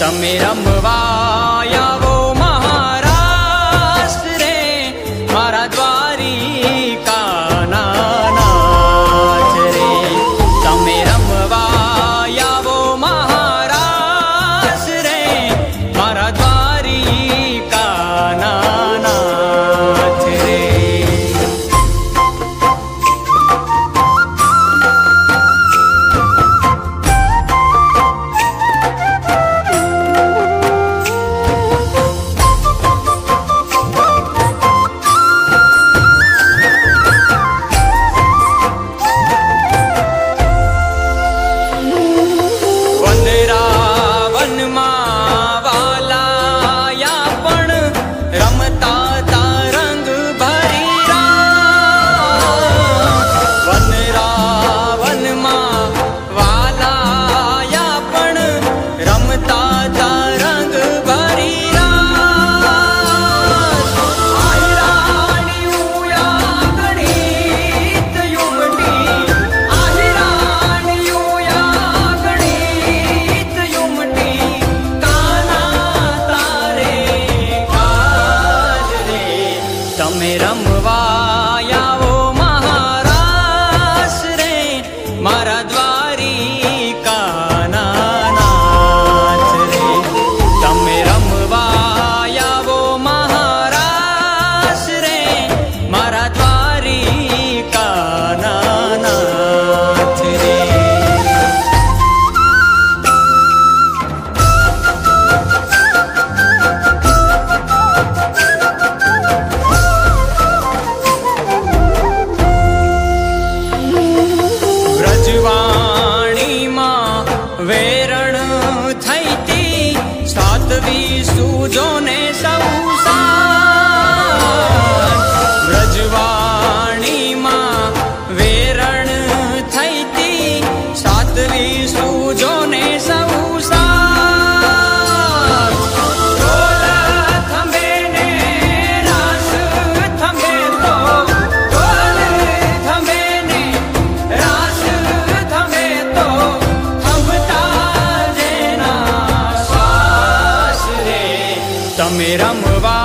તમે રમવા આવો મહારાષ્ટ્ર રે મારા દ્વારિકાના નાથ રે તમે રમવા આવો મહારાષ્ટ્ર રે મારા દ્વારિકાના નાથ રે તમે રમવા આવો મહારાષ્ટ્ર રે મારા દ્વારિકાના નાથ રે તમે રમવા આવો મહારાષ્ટ્ર રે મારા દ્વારિકાના નાથ રે વ્રજવાણીમાં વેરણ થઈતી સાતવી સૂજોને સૌ વ્રજવાણીમાં વેરણ થઈતી સાતવી સૂજોને સૌ તમે રમવા